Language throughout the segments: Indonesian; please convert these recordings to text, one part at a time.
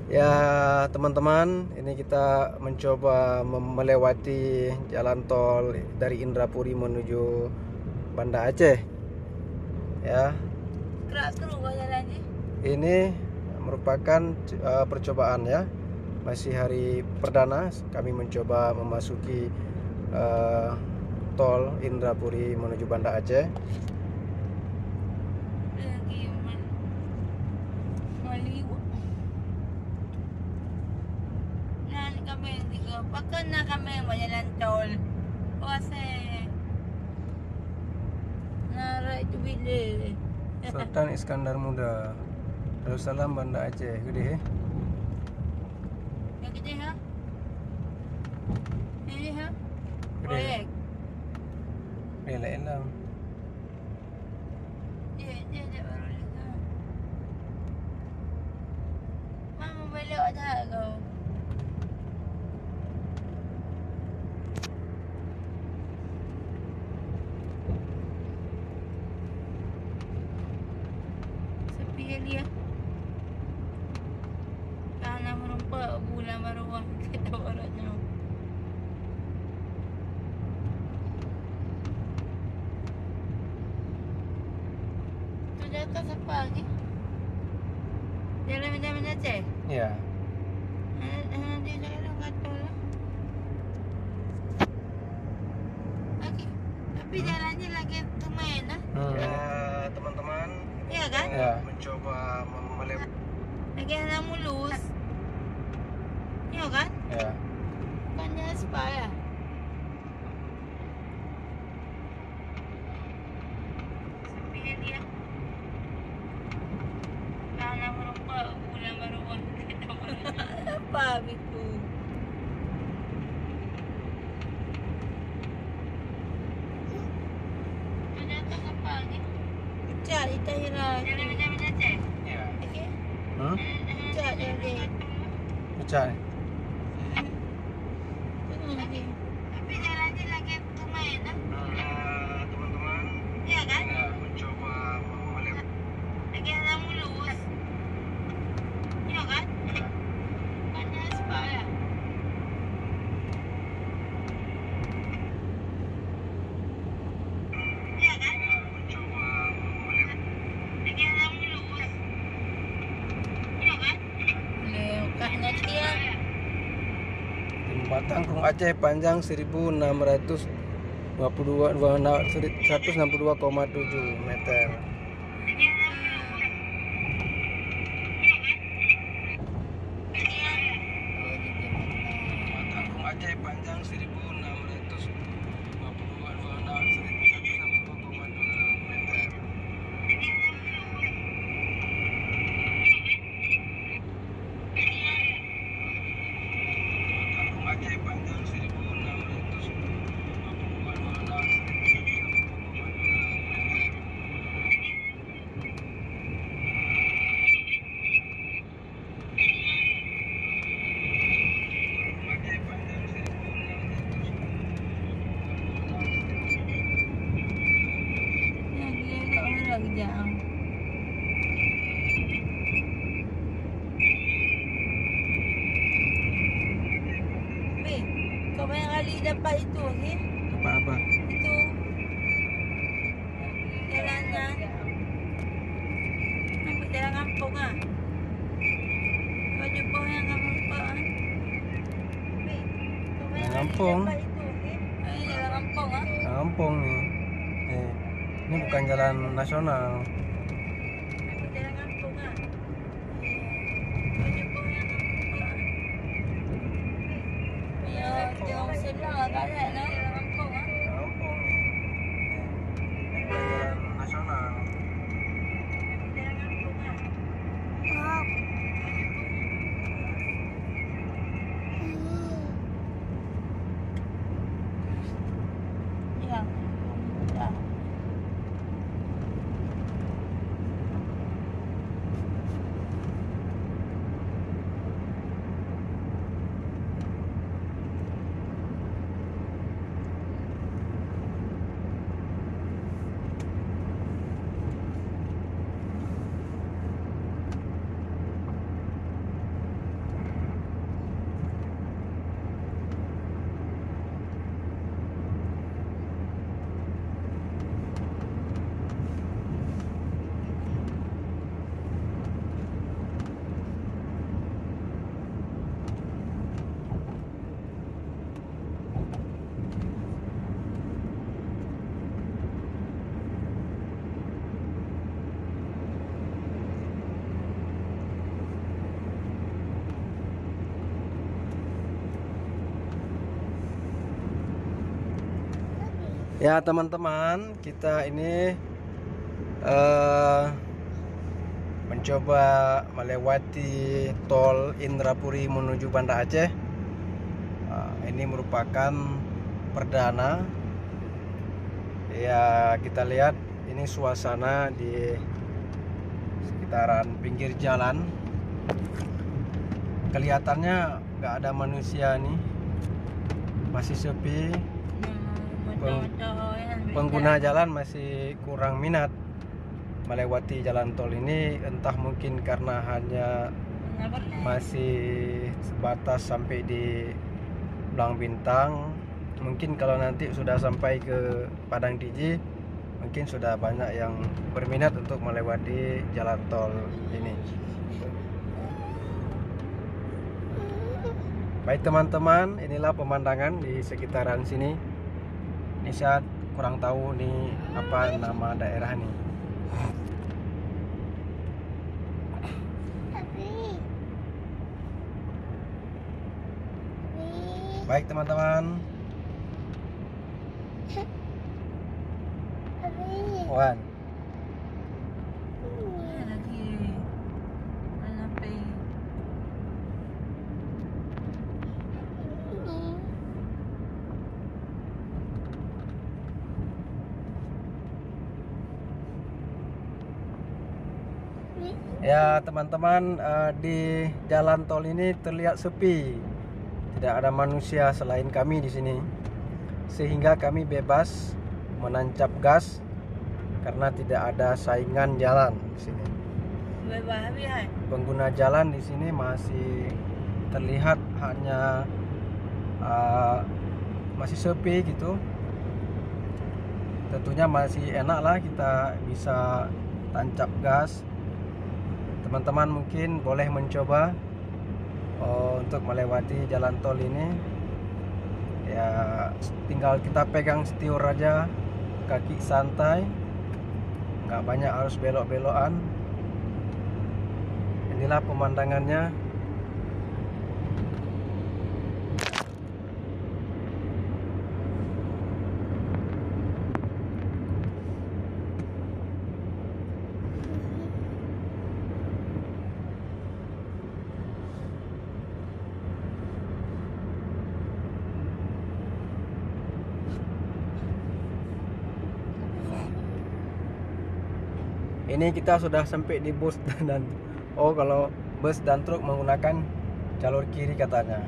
Ya teman-teman, ini kita mencoba melewati jalan tol dari Indrapuri menuju Banda Aceh. Ya, Kerak-keruk jalannya. ini merupakan percobaan ya. Masih hari perdana kami mencoba memasuki tol Indrapuri menuju Banda Aceh. Lagi maliwak. Nah, ni kami yang tiga. Pakai na kami yang jalan tol. Kuasa. Narai itu bila. Sultan Iskandar Muda, Darussalam Banda Aceh, gede. Yang gede ha? Ini ha? Gede. Proyek. Elang. Dia baru lihat. Mama belok dah kau. Sepi dia. Karena merompak bulan baruah kita baratnya. Tu jatuh siapa lagi? Jalan mana Aceh? Ya. Dia jalan kata lah. Lagi. Tapi jalannya lagi tumain lah. Ya teman-teman, Iya kan? ya mencoba melewati. Lagi hendak mulus. Iya kan? Ya. Bukannya spa ya? Sepi dia. Karena merompak bulan baruah kita baratnya. Apa itu? Ternyata siapa lagi? Cat di Tahira. Jalan mana Aceh? Ya. Okey. Hmm? Cat dia lagi. Pecah. Tengok lagi. Tapi jalannya lagi tumain lah. Teman-teman, Iya kan? ya mencoba melewati. Lagi hendak mulus. Iya kan? Bukannya spa ya? Iya kan? Mencoba melewati. Lagi hendak mulus. Iya kan? Lewatnya dia. Jembatan Krung Aceh panjang 162,7 meter. Jembatan Krung Aceh panjang 162,7 meter. Jembatan Krung Aceh panjang 162,7 meter. Aceh panjang 162,7 Yang dia kat mana lagi jam? Mi, kau banyak kali dapat itu, okey? apa-apa. Itu jalannya. Nampak jalan kampung ah. Kau jumpa yang kampung ah. Mi, kau banyak kali Kampung. dapat itu, okey? Jalan kampung ah. Kampung nih. Ini bukan jalan nasional. Nampak jalan kampung ah. Kau jumpa yang kampung ah. Ya, jauh senang lah kat sana. Jalan kampung ah. Kampung nih. Ini bukan jalan nasional. Jalan kampung ah. Ya. Dah. Ya teman-teman, kita ini mencoba melewati tol Indrapuri menuju Banda Aceh. Ini merupakan perdana. Ya, kita lihat ini suasana di sekitaran pinggir jalan. Kelihatannya nggak ada manusia nih, masih sepi. Pengguna jalan masih kurang minat melewati jalan tol ini, entah mungkin karena hanya masih sebatas sampai di Belang Bintang. Mungkin kalau nanti sudah sampai ke Padang Diji, mungkin sudah banyak yang berminat untuk melewati jalan tol ini. Baik teman-teman, inilah pemandangan di sekitaran sini. Ini saya kurang tahu nih apa nama daerah nih. Baik teman-teman. Wan. Ya teman-teman, di jalan tol ini terlihat sepi, tidak ada manusia selain kami di sini, sehingga kami bebas menancap gas karena tidak ada saingan jalan di sini. Pengguna jalan di sini masih terlihat hanya masih sepi gitu. Tentunya masih enak lah kita bisa tancap gas. Teman-teman mungkin boleh mencoba untuk melewati jalan tol ini. Ya, tinggal kita pegang setiur aja, kaki santai, nggak banyak harus belok-belokan. Inilah pemandangannya. Ini kita sudah sampai di bus dan kalau bus dan truk menggunakan jalur kiri katanya.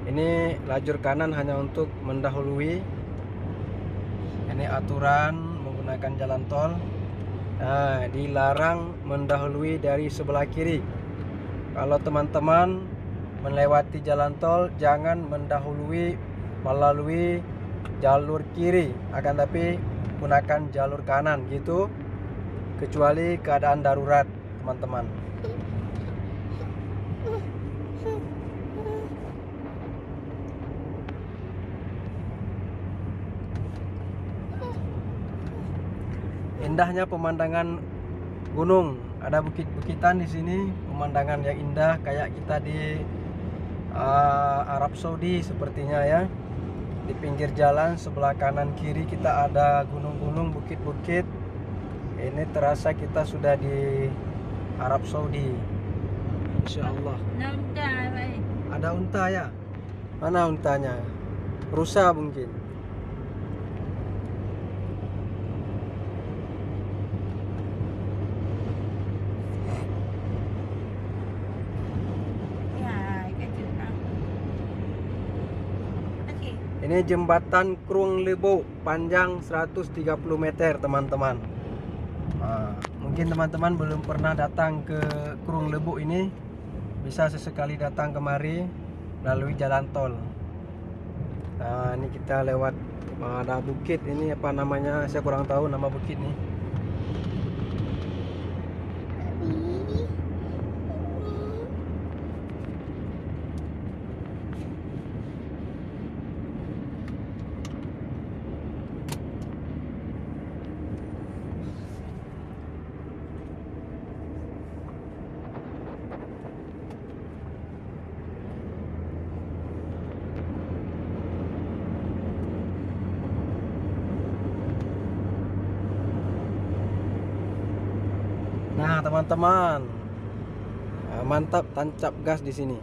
Ini lajur kanan hanya untuk mendahului. Ini aturan menggunakan jalan tol. Nah, dilarang mendahului dari sebelah kiri. Kalau teman-teman melewati jalan tol, jangan mendahului melalui jalur kiri, akan tapi gunakan jalur kanan gitu, kecuali keadaan darurat teman-teman. Indahnya pemandangan gunung, ada bukit-bukitan di sini, pemandangan yang indah kayak kita di Arab Saudi sepertinya ya. Di pinggir jalan sebelah kanan kiri kita ada gunung-gunung, bukit-bukit. Ini terasa kita sudah di Arab Saudi. Insya Allah. Ada unta ya? Mana untanya? Rusa mungkin. Ini jembatan Krung Lebo, panjang 130 meter teman-teman. Mungkin teman-teman belum pernah datang ke Krung Lebo ini, bisa sesekali datang kemari melalui jalan tol. Nah, ini kita lewat ada bukit ini, apa namanya saya kurang tahu nama bukit nih. Nah, teman-teman, mantap tancap gas di sini.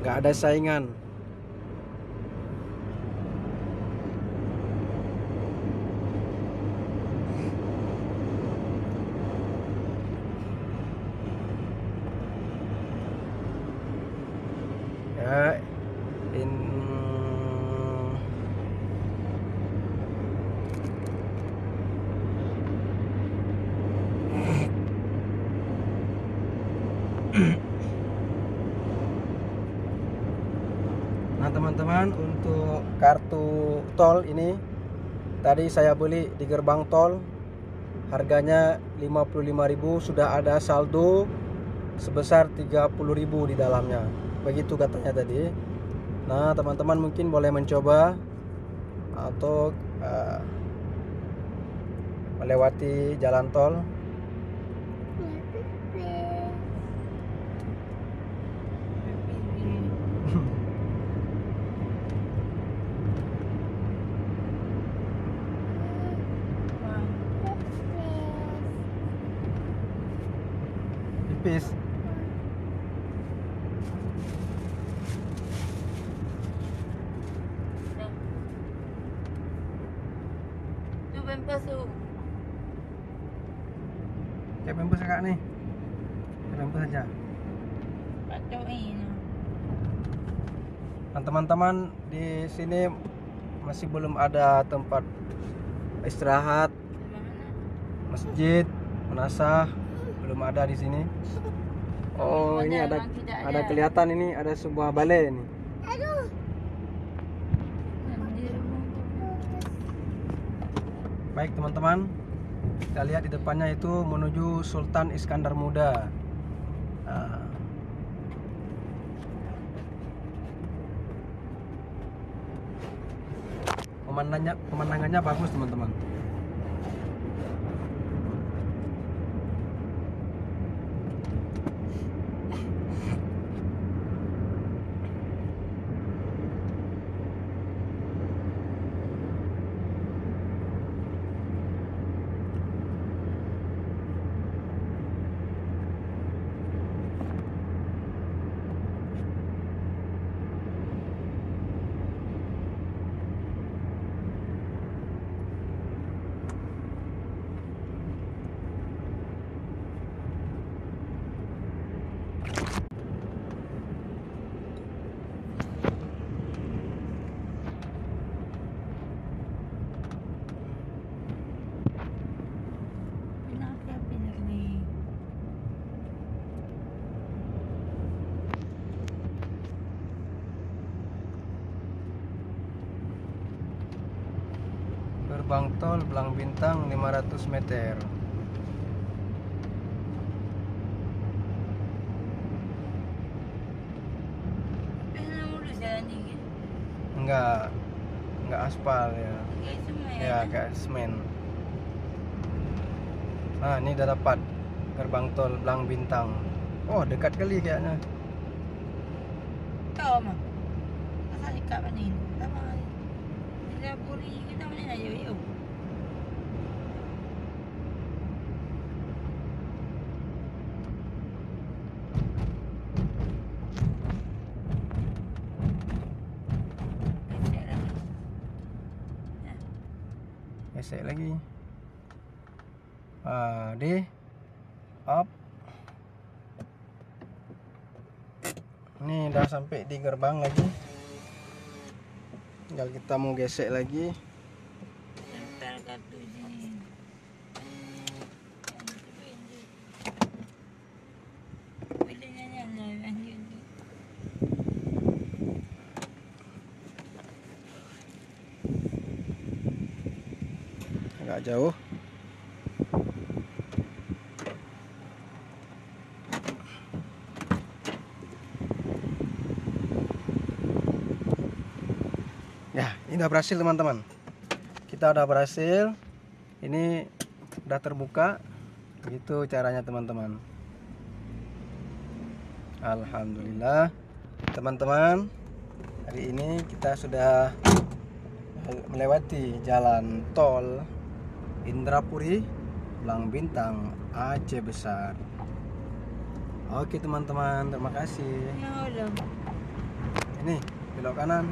Nggak ada saingan. Ya, nah teman-teman, untuk kartu tol ini tadi saya beli di gerbang tol, harganya 55.000, sudah ada saldo sebesar 30.000 di dalamnya, begitu katanya tadi. Nah teman-teman mungkin boleh mencoba atau melewati jalan tol. Tipis. Tu pempas tu. Kayak pempes kakak nih. Kayak pempes aja. Pacok ini. Nah, teman-teman, di sini masih belum ada tempat istirahat, Mana? masjid, menasah, belum ada di sini. Oh, ini ada kelihatan, ini ada sebuah balai ini. Baik teman-teman, kita lihat di depannya itu menuju Sultan Iskandar Muda. Nah, pemandangannya bagus teman-teman. Pindah ni. Gerbang tol Belang Bintang 500 meter. Pindah mulu jalan ni. Enggak aspal ya. Kayak semua Ya, kayak semen. Nah, ini udah dapat gerbang tol Belang Bintang. Oh, dekat kali kayaknya. Tahu mah. Asal dekat mana ni? Sama. Kita puri kita mana nak yo. Gesek lagi. Di up. Ini udah sampai di gerbang lagi. Tinggal kita mau gesek lagi. Tempel kartu sini. Pilihnya nyala lanjut. Agak jauh. Ya, ini udah berhasil teman-teman. Kita udah berhasil. Ini udah terbuka. Begitu caranya teman-teman. Alhamdulillah. Teman-teman, hari ini kita sudah melewati jalan tol Indrapuri belang bintang Aceh besar. Oke teman-teman, terima kasih. Ya udah. Ini belok kanan.